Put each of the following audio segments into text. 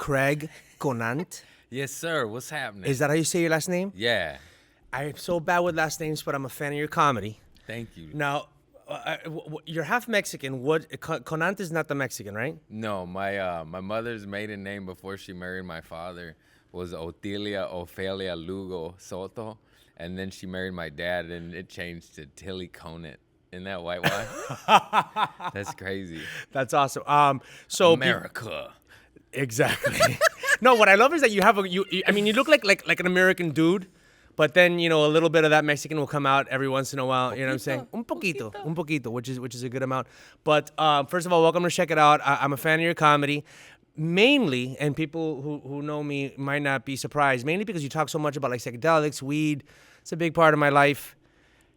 Craig Conant. Yes, sir. What's happening? Is that how you say your last name? Yeah. I'm so bad with last names, but I'm a fan of your comedy. Thank you. Now, you're half Mexican. Conant is not the Mexican, right? No, my mother's maiden name before she married my father was Otilia Ofelia Lugo Soto, and then she married my dad, and it changed to Tilly Conant. Isn't that whitewash? That's crazy. That's awesome. So America. Exactly. No, what I love is that you have you look like an American dude, but then, a little bit of that Mexican will come out every once in a while. You know what I'm saying? Un poquito, which is a good amount. But first of all, welcome to Check It Out. I'm a fan of your comedy. Mainly, and people who know me might not be surprised, mainly because you talk so much about like psychedelics, weed. It's a big part of my life.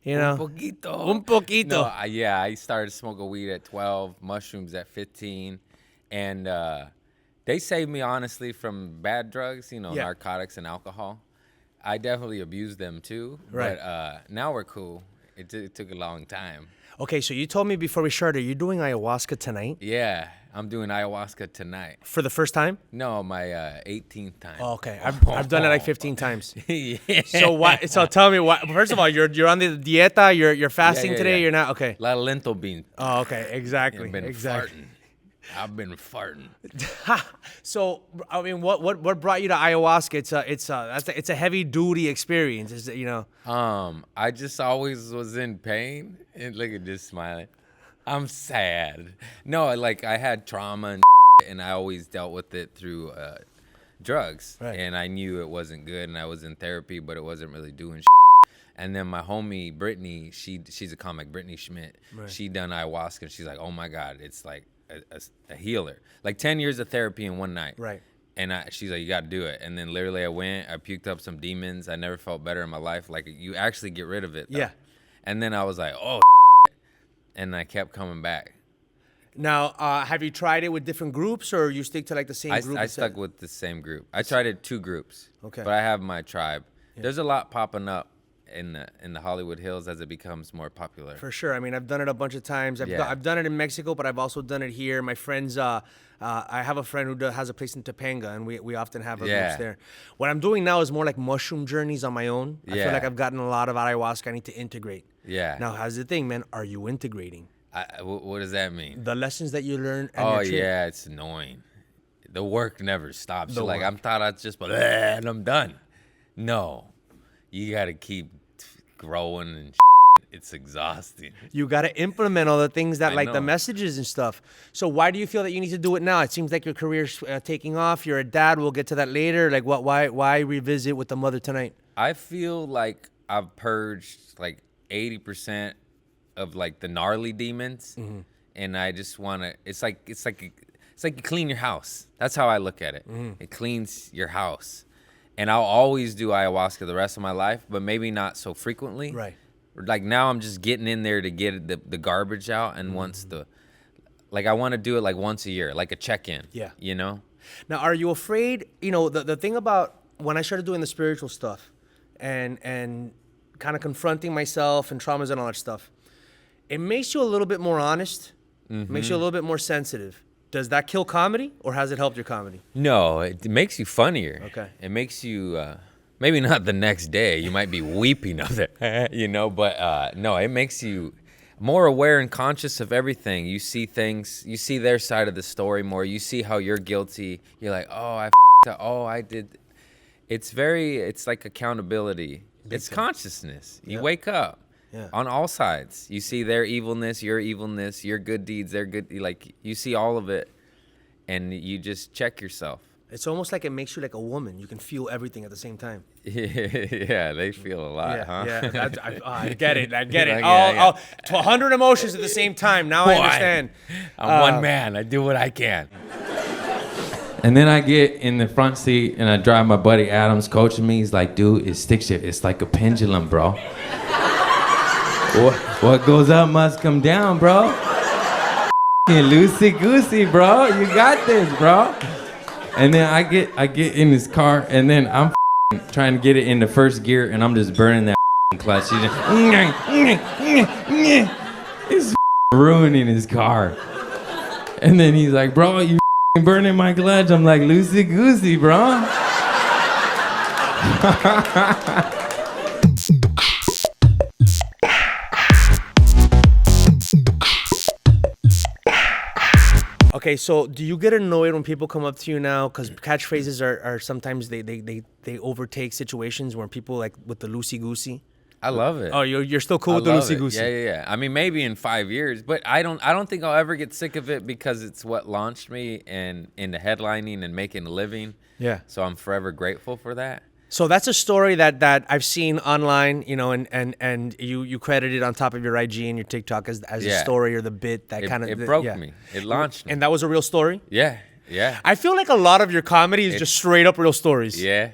Un poquito. No, I started smoking weed at 12, mushrooms at 15, and they saved me, honestly, from bad drugs, narcotics and alcohol. I definitely abused them too, right. But now we're cool. It took a long time. Okay, so you told me before we started, you're doing ayahuasca tonight? Yeah, I'm doing ayahuasca tonight. For the first time? No, my 18th time. Oh, okay, I've done it like 15 times. Yeah. So tell me what. First of all, you're on the dieta. You're fasting today. Yeah. You're not okay. La lento bean. Oh, okay, exactly. I've been exactly. farting. I've been farting. So, I mean, what brought you to ayahuasca? It's a heavy duty experience. Is it, I just always was in pain. And look at this smiling. I'm sad. No, like I had trauma and I always dealt with it through drugs. Right. And I knew it wasn't good, and I was in therapy, but it wasn't really doing. And then my homie Brittany, she's a comic, Brittany Schmidt. Right. She done ayahuasca, and she's like, oh my God, it's like a healer. Like 10 years of therapy in one night. Right. And she's like, you got to do it. And then literally I went, I puked up some demons. I never felt better in my life. Like, you actually get rid of it, though. Yeah. And then I was like, oh, and I kept coming back. Now, have you tried it with different groups, or you stick to like the same group? I stuck with the same group. I tried it 2 groups. Okay. But I have my tribe. Yeah. There's a lot popping up in the Hollywood Hills as it becomes more popular. For sure. I mean, I've done it a bunch of times. Yeah. I've done it in Mexico, but I've also done it here. My friends, I have a friend who has a place in Topanga, and we often have our groups there. What I'm doing now is more like mushroom journeys on my own. I feel like I've gotten a lot of ayahuasca. I need to integrate. Yeah. Now, how's the thing, man? Are you integrating? What does that mean? The lessons that you learn. Oh, yeah, it's annoying. The work never stops. You're like, I thought I'd just, and I'm done. No. You got to keep growing and it's exhausting. You got to implement all the things that like the messages and stuff. So why do you feel that you need to do it now? It seems like your career's taking off. You're a dad. We'll get to that later. Like why revisit with the mother tonight? I feel like I've purged like 80% of like the gnarly demons. Mm-hmm. And I just want to, it's like you clean your house. That's how I look at it. Mm-hmm. It cleans your house. And I'll always do ayahuasca the rest of my life, but maybe not so frequently. Right. Like now I'm just getting in there to get the garbage out. And once I want to do it like once a year, like a check-in. Yeah. Now, are you afraid, the thing about when I started doing the spiritual stuff and kind of confronting myself and traumas and all that stuff, it makes you a little bit more honest, makes you a little bit more sensitive. Does that kill comedy, or has it helped your comedy? No, it makes you funnier. Okay. It makes you, maybe not the next day. You might be weeping of it, but no, it makes you more aware and conscious of everything. You see things, you see their side of the story more. You see how you're guilty. You're like, I did. It's like accountability. It's consciousness. You wake up. Yeah. On all sides. You see their evilness, your good deeds, their good, like you see all of it, and you just check yourself. It's almost like it makes you like a woman. You can feel everything at the same time. Yeah, they feel a lot, huh? Yeah, I get it. Like, 100 emotions at the same time. Now I understand. I'm one man. I do what I can. And then I get in the front seat and I drive my buddy Adam's coaching me. He's like, dude, it's stick shift. It's like a pendulum, bro. What goes up must come down, bro. Loosey Goosey, bro. You got this, bro. And then I get in this car, and then I'm trying to get it into first gear, and I'm just burning that clutch. It's ruining his car. And then he's like, bro, you burning my clutch. I'm like, Loosey Goosey, bro. Okay, so do you get annoyed when people come up to you now? Because catchphrases are sometimes they overtake situations where people like with the Loosey Goosey. I love it. Oh, you're still cool with the love Loosey it. Goosey. Yeah. I mean, maybe in 5 years, but I don't think I'll ever get sick of it because it's what launched me into headlining and making a living. Yeah. So I'm forever grateful for that. So that's a story that I've seen online, you know, and you credit it on top of your IG and your TikTok as a story or the bit that kind of it broke me. It launched me. And that was a real story? Yeah. I feel like a lot of your comedy is just straight up real stories. Yeah.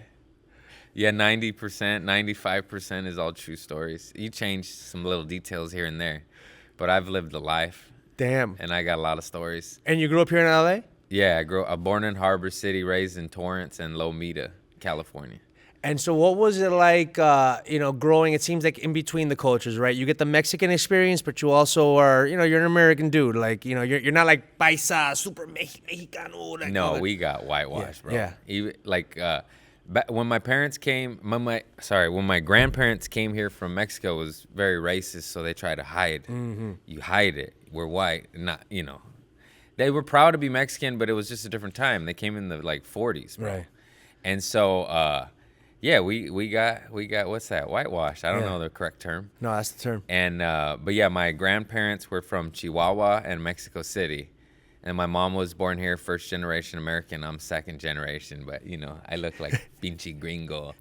Yeah, 90%, 95% is all true stories. You change some little details here and there, but I've lived a life. Damn. And I got a lot of stories. And you grew up here in LA? Yeah, I'm born in Harbor City, raised in Torrance and Lomita, California. And so what was it like, growing, it seems like in between the cultures, right? You get the Mexican experience, but you also are, you're an American dude. Like, you're not like paisa, super Mexicano. Like, no, we got whitewashed, bro. Yeah. Even, when my parents came, when my grandparents came here from Mexico, it was very racist, so they tried to hide. Mm-hmm. You hide it. We're white, not, They were proud to be Mexican, but it was just a different time. They came in the 40s, bro. Right. And so, yeah, we got what's that? Whitewashed. I don't know the correct term. No, that's the term. And but yeah, my grandparents were from Chihuahua and Mexico City. And my mom was born here, first generation American. I'm second generation, but I look like pinche gringo.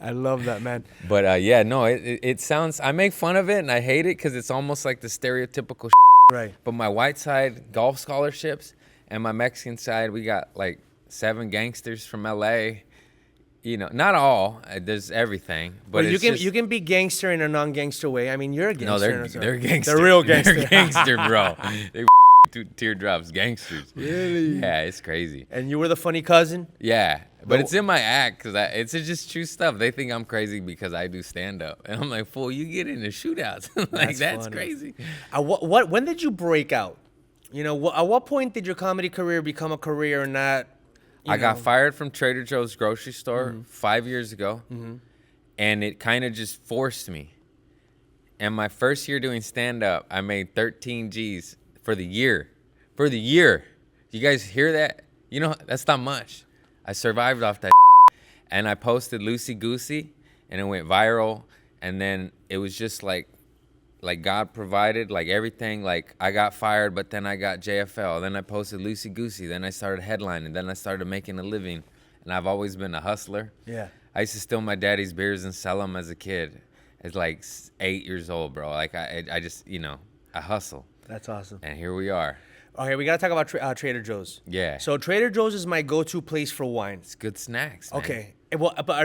I love that, man. But it sounds, I make fun of it and I hate it because it's almost like the stereotypical Right. But my white side, golf scholarships, and my Mexican side, we got 7 gangsters from LA. Not all. There's everything, but you can be gangster in a non-gangster way. I mean, you're a gangster. No, they're gangster. They're real gangster. They're gangster, bro. They teardrops, gangsters. Really? Yeah, it's crazy. And you were the funny cousin? Yeah, but it's in my act because it's just true stuff. They think I'm crazy because I do stand-up, and I'm like, fool, you get into shootouts. That's crazy. When did you break out? At what point did your comedy career become a career and not? I got fired from Trader Joe's grocery store 5 years ago, and it kind of just forced me. And my first year doing stand-up, I made 13 G's for the year. For the year. You guys hear that? That's not much. I survived off that. And I posted Loosey Goosey, and it went viral. And then it was just like God provided, everything. I got fired, but then I got JFL. Then I posted Loosey Goosey. Then I started headlining. Then I started making a living. And I've always been a hustler. Yeah. I used to steal my daddy's beers and sell them as a kid. At 8 years old, bro. I just, I hustle. That's awesome. And here we are. Okay, we gotta talk about Trader Joe's. Yeah. So Trader Joe's is my go-to place for wine. It's good snacks, man. Okay. Well, but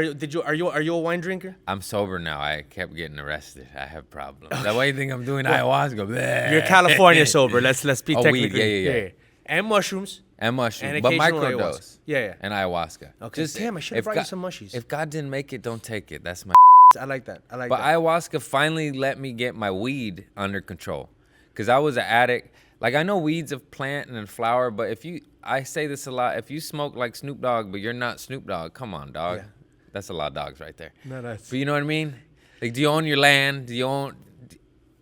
are you a wine drinker? I'm sober now. I kept getting arrested. I have problems. Okay. That's why you think I'm doing ayahuasca. Bleh. You're California sober. Let's be technically. Weed. Yeah. And mushrooms. And mushrooms, and but occasional microdose. Yeah. And ayahuasca. Okay. Damn, I should have brought you some mushies. If God didn't make it, don't take it. That's my. I like that. But ayahuasca finally let me get my weed under control, because I was an addict. I know weed's a plant and a flower, but I say this a lot, if you smoke like Snoop Dogg, but you're not Snoop Dogg, come on, dog. Yeah. That's a lot of dogs right there. No, that's. But you know what I mean? Do you own your land? Do you own?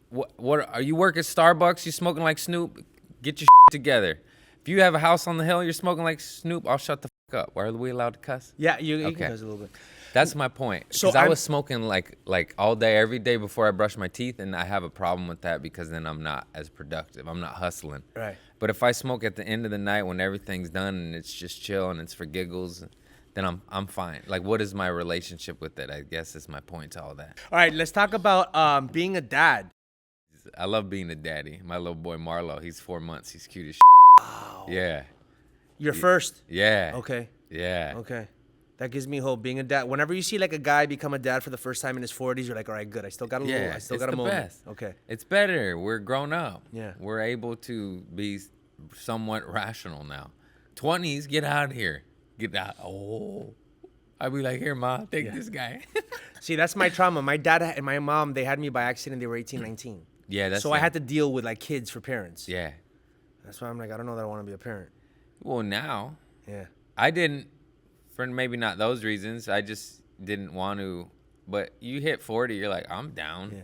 What are you working Starbucks? You smoking like Snoop? Get your together. If you have a house on the hill, you're smoking like Snoop. I'll shut the up. Why are we allowed to cuss? Yeah, you can cuss a little bit. That's my point. Because I was smoking like all day, every day before I brush my teeth, and I have a problem with that because then I'm not as productive. I'm not hustling. Right. But if I smoke at the end of the night when everything's done and it's just chill and it's for giggles, then I'm fine. What is my relationship with it? I guess is my point to all that. All right, let's talk about being a dad. I love being a daddy. My little boy Marlo, he's 4 months. He's cute as Wow. Yeah. You're first? Yeah. Okay. Yeah. Okay. That gives me hope. Being a dad, whenever you see a guy become a dad for the first time in his 40s, you're like, all right, good. I still got a little. I still got a moment. Best. Okay. It's better. We're grown up. Yeah. We're able to be somewhat rational now. 20s, get out of here. Get out. Oh. I'd be like, here, Ma, take this guy. See, that's my trauma. My dad and my mom, they had me by accident. They were 18, 19. Yeah, that's so I had to deal with kids for parents. Yeah. That's why I'm like, I don't know that I want to be a parent. Well, now Yeah. I didn't, for maybe not those reasons. I just didn't want to. But you hit 40, you're like, I'm down. Yeah.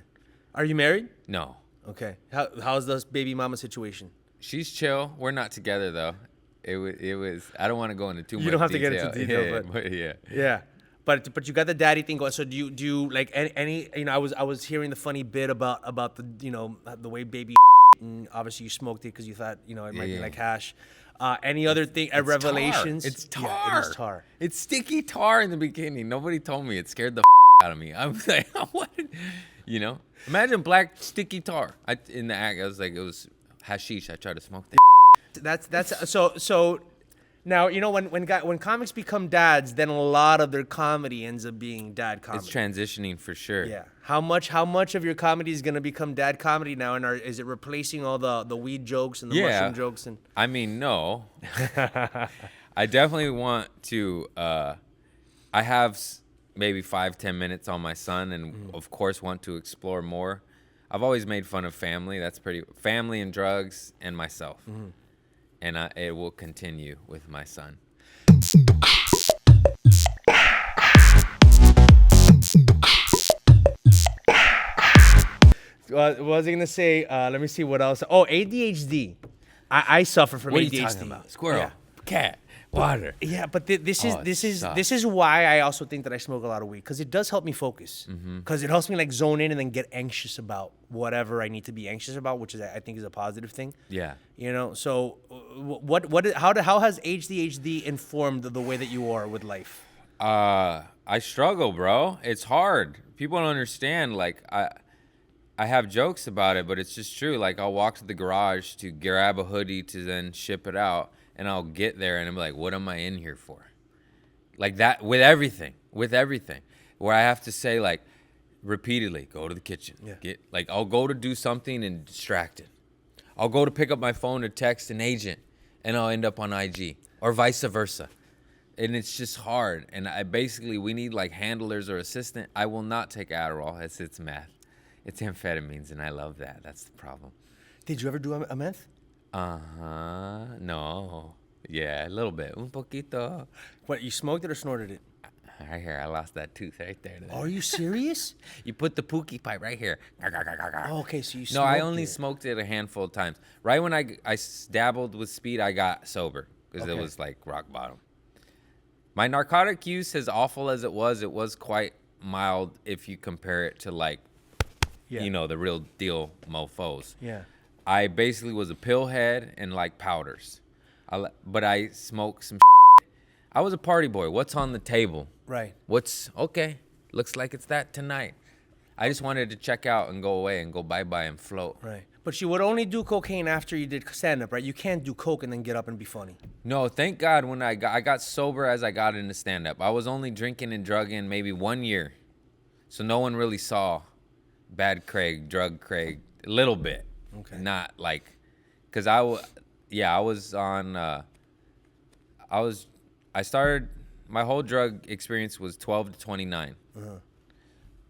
Are you married? No, Okay. How's the baby mama situation? she's chill. We're not together though. It was. I don't want to go into too much. You don't have to detail. get into detail, yeah, but yeah. yeah. But you got the daddy thing going. So do you like any I was hearing the funny bit about the the way baby and obviously you smoked it because you thought it might be like hash. Any other thing? Revelations? It's tar. Yeah, it is tar. It's sticky tar in the beginning. Nobody told me. It scared the out of me. I was like, what? Imagine black sticky tar. In the act, I was like, it was hashish. I tried to smoke that. That's so. Now when comics become dads, then a lot of their comedy ends up being dad comedy. It's transitioning for sure. Yeah. How much of your comedy is gonna become dad comedy now, and is it replacing all the weed jokes and the mushroom jokes and? I mean, no. I definitely want to. I have maybe 5-10 minutes on my son, and of course want to explore more. I've always made fun of family. That's family and drugs and myself, and it will continue with my son. What was I gonna say? Let me see what else. Oh, ADHD. I suffer from What are ADHD. you talking about? Squirrel, Yeah. cat, water. Yeah, but this Oh, it sucks. is why I also think that I smoke a lot of weed, because it does help me focus. Because it helps me like zone in and then get anxious about whatever I need to be anxious about, which is I think is a positive thing. Yeah. So how has ADHD informed the way that you are with life? I struggle, bro. It's hard. People don't understand. Like I have jokes about it, but it's just true. Like I'll walk to the garage to grab a hoodie to then ship it out, and I'll get there and I'm like, what am I in here for? Like that with everything. Where I have to say like repeatedly, go to the kitchen. Yeah. I'll go to do something and distracted. I'll go to pick up my phone to text an agent and I'll end up on IG or vice versa. And it's just hard. And we need like handlers or assistant. I will not take Adderall. It's meth. It's amphetamines, and I love that. That's the problem. Did you ever do a meth? No. Yeah, a little bit. Un poquito. What, you smoked it or snorted it? Right here, I lost that tooth right there. Are you serious? You put the pookie pipe right here. Oh, okay, so you No, I smoked only it. smoked it a handful of times. Right when I dabbled with speed, I got sober because it Okay. was like rock bottom. My narcotic use, as awful as it was quite mild if you compare it to like, the real deal mofos. Yeah. I basically was a pill head and like powders. But I smoked some I was a party boy. What's on the table? Right. What's okay? Looks like it's that tonight. I just wanted to check out and go away and go bye-bye and float. Right. But you would only do cocaine after you did stand-up, right? You can't do coke and then get up and be funny. No, thank God when I got sober as I got into stand-up. I was only drinking and drugging maybe 1 year. So no one really saw bad Craig, drug Craig, a little bit. Okay. Not like, because I started, my whole drug experience was 12 to 29.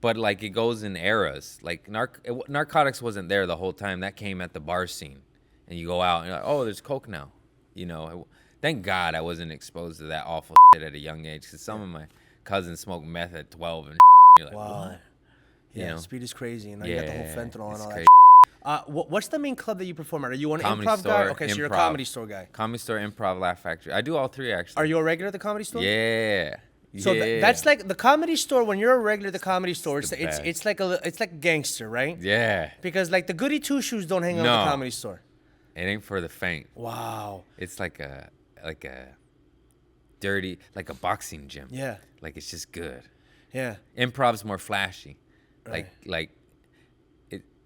But like it goes in eras. Like narcotics wasn't there the whole time. That came at the bar scene. And you go out and you're like, oh, there's coke now. Thank God I wasn't exposed to that awful shit at a young age, because some of my cousins smoked meth at 12 and you're like, Wow. what? Yeah, speed is crazy, and now you got the whole fentanyl and it's all crazy. that. What's the main club that you perform at? Are you an Comedy improv guy? store, Okay, so you're a improv. comedy store guy. Comedy store, improv, laugh factory. I do all three actually. Are you a regular at the comedy store? Yeah. So yeah. that's like the comedy store. When you're a regular at the comedy store, the it's best. like gangster, right? Yeah. Because like the goody two shoes don't hang out at the No. comedy store. It ain't for the faint. Wow. It's like a dirty, like a boxing gym. Yeah. Like it's just good. Yeah. Improv's more flashy. Right.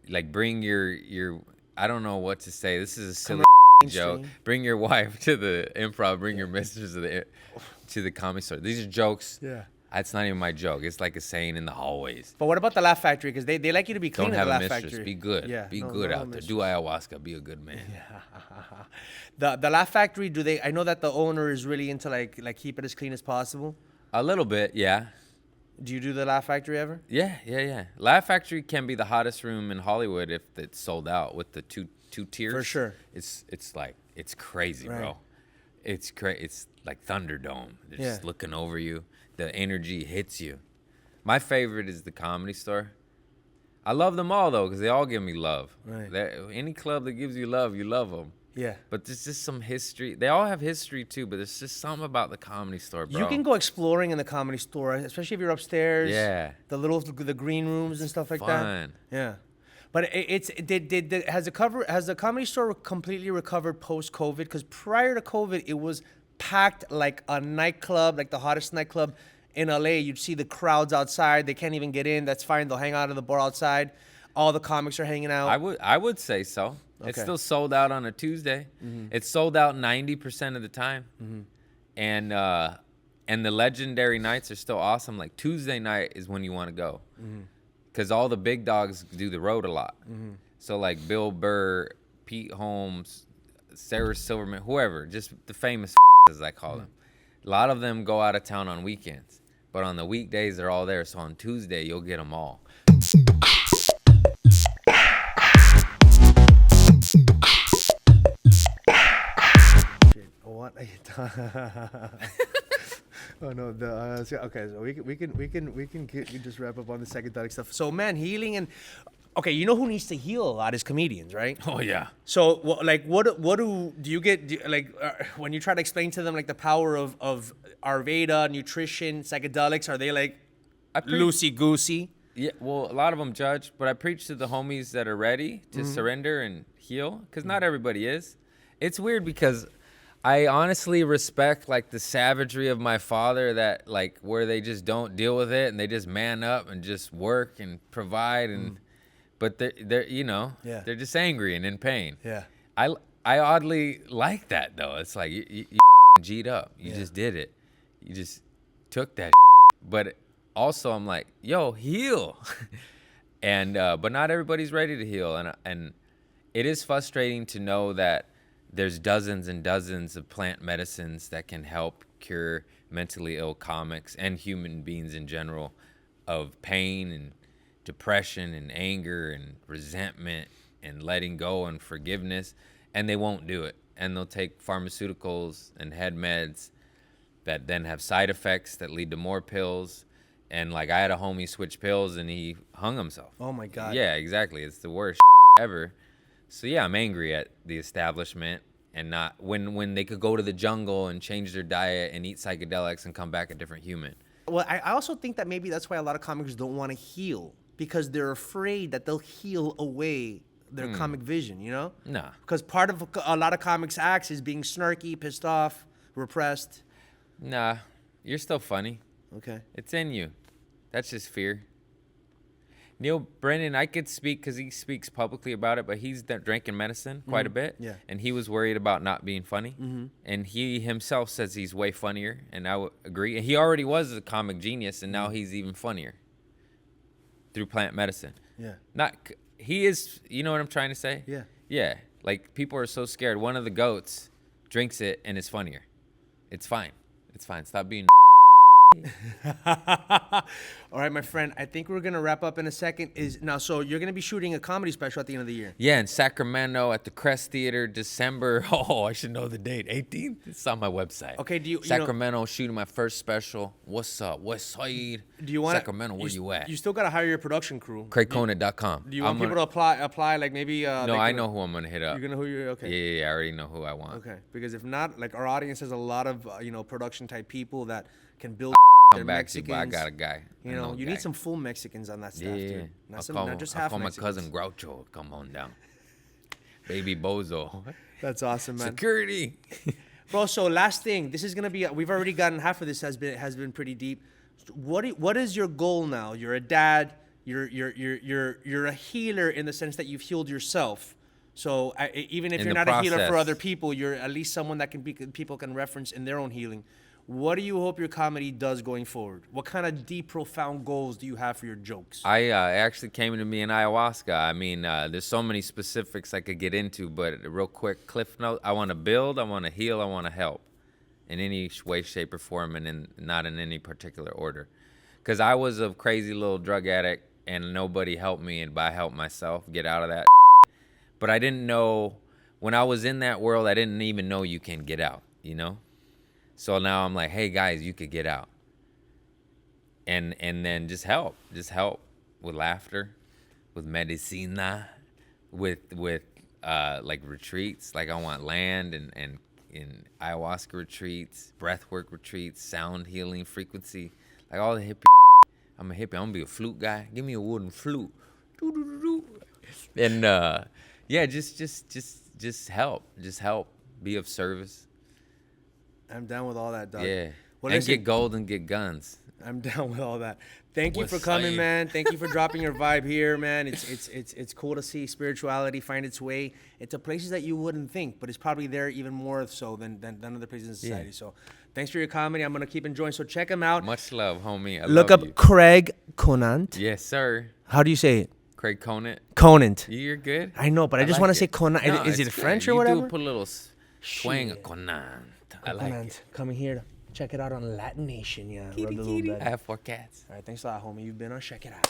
Like bring your I don't know what to say. This is a silly joke. mainstream. Bring your wife to the improv. Bring your mistress to the comedy store. These are jokes. Yeah. That's not even my joke. It's like a saying in the hallways. But what about the Laugh Factory? Because they like you to be clean Don't at have the a Laugh mistress. Factory. Be good. Yeah. Be no, good no out there. mistress. Do ayahuasca. Be a good man. The Laugh Factory, do they? I know that the owner is really into like keep it as clean as possible. A little bit, yeah. Do you do the Laugh Factory ever? Yeah. Laugh Factory can be the hottest room in Hollywood if it's sold out with the two tiers. For sure. It's like it's crazy, Right. bro. It's great. It's like Thunderdome. They're just looking over you. The energy hits you. My favorite is the Comedy Store. I love them all though, because they all give me love. Right. Any club that gives you love them. Yeah. But there's just some history. They all have history too, but there's just something about the Comedy Store, bro. You can go exploring in the Comedy Store, especially if you're upstairs. Yeah. The green rooms and stuff like that. Fun. Yeah. But has the Comedy Store completely recovered post-COVID? Because prior to COVID, it was packed like a nightclub, like the hottest nightclub in LA. You'd see the crowds outside. They can't even get in. That's fine. They'll hang out in the bar outside. All the comics are hanging out. I would say so. Okay. It's still sold out on a Tuesday. Mm-hmm. It's sold out 90% of the time. Mm-hmm. And the legendary nights are still awesome. Like Tuesday night is when you want to go. Because all the big dogs do the road a lot. Mm-hmm. So like Bill Burr, Pete Holmes, Sarah Silverman, whoever, just the famous as I call them. A lot of them go out of town on weekends. But on the weekdays, they're all there. So on Tuesday, you'll get them all. What? Oh no! Okay, so we can just wrap up on the psychedelic stuff. So man, healing and okay, you know who needs to heal a lot is comedians, right? Oh yeah. So what do you get when you try to explain to them like the power of Ayurveda, nutrition, psychedelics? Are they like loosey goosey? Yeah, well, a lot of them judge, but I preach to the homies that are ready to surrender and heal, because not everybody is. It's weird because I honestly respect like the savagery of my father, that like where they just don't deal with it and they just man up and just work and provide and but they're you know, they're just angry and in pain. Yeah. I oddly like that though. It's like you G'd up. You just did it. You just took that but also I'm like, yo, heal. And but not everybody's ready to heal, and it is frustrating to know that there's dozens and dozens of plant medicines that can help cure mentally ill comics and human beings in general of pain and depression and anger and resentment and letting go and forgiveness, and they won't do it. And they'll take pharmaceuticals and head meds that then have side effects that lead to more pills. And like I had a homie switch pills and he hung himself. Oh my God. Yeah, exactly. It's the worst ever. So yeah, I'm angry at the establishment and not when they could go to the jungle and change their diet and eat psychedelics and come back a different human. Well, I also think that maybe that's why a lot of comics don't want to heal, because they're afraid that they'll heal away their comic vision, you know? No. Because part of a lot of comics acts is being snarky, pissed off, repressed. Nah, you're still funny. Okay. It's in you. That's just fear. Neal Brennan, I could speak because he speaks publicly about it, but he's drinking medicine quite a bit. Yeah. And he was worried about not being funny. Mm-hmm. And he himself says he's way funnier, and I would agree. And he already was a comic genius, and now he's even funnier through plant medicine. Yeah. He is, you know what I'm trying to say? Yeah. Yeah. Like, people are so scared. One of the goats drinks it and is funnier. It's fine. It's fine. Stop being All right, my friend, I think we're going to wrap up in a second. So you're going to be shooting a comedy special at the end of the year. Yeah, in Sacramento at the Crest Theater, December. Oh, I should know the date. 18th? It's on my website. Okay, Sacramento, shooting my first special. What's up? West Side. Do you want Sacramento, where you at? You still got to hire your production crew. CraigConant.com. Do you want people to apply like maybe? No, I know who I'm going to hit up. You're going to okay. Yeah, I already know who I want. Okay, because if not, like our audience has a lot of, production type people that can build Come back to, but I got a guy. You need some full Mexicans on that staff, too. Not just half I'll call Mexicans. my cousin Groucho. Come on down. Baby Bozo. That's awesome, man. Security. Bro, so last thing. This is going to be, we've already gotten half of this has been pretty deep. What is your goal now? You're a dad. You're a healer in the sense that you've healed yourself. So even if you're not a healer for other people, you're at least someone that people can reference in their own healing. What do you hope your comedy does going forward? What kind of deep, profound goals do you have for your jokes? I actually came to me in ayahuasca. I mean, there's so many specifics I could get into, but a real quick cliff note. I want to build, I want to heal, I want to help in any way, shape, or form, and not in any particular order. Because I was a crazy little drug addict, and nobody helped me, and I helped myself get out of that. But I didn't know, when I was in that world, I didn't even know you can get out. you know? So now I'm like, hey guys, you could get out. And then just help with laughter, with medicina, with like retreats. Like I want land and in ayahuasca retreats, breathwork retreats, sound healing, frequency, like all the hippie. I'm a hippie. I'm gonna be a flute guy. Give me a wooden flute. And yeah, just help. Just help. Be of service. I'm down with all that, dog. Yeah. Well, and listen, get gold and get guns. I'm down with all that. Thank you What's for coming, saying? man. Thank you for dropping your vibe here, man. It's cool to see spirituality find its way into places that you wouldn't think, but it's probably there even more so than other places in society. Yeah. So thanks for your comedy. I'm gonna keep enjoying. So check him out. Much love, homie. I Look love up you. Craig Conant. Yes, sir. How do you say it? Craig Conant. Conant. You're good. I know, but I just like want to it. say Conant. No, Is it it's French good. or whatever? You do put a little twang of Shit. Conant. I like it. Conant. Coming here to check it out on LatiNation. Yeah. Rub the little I belly. have 4 cats. All right, thanks a lot, homie. You've been on Check It Out.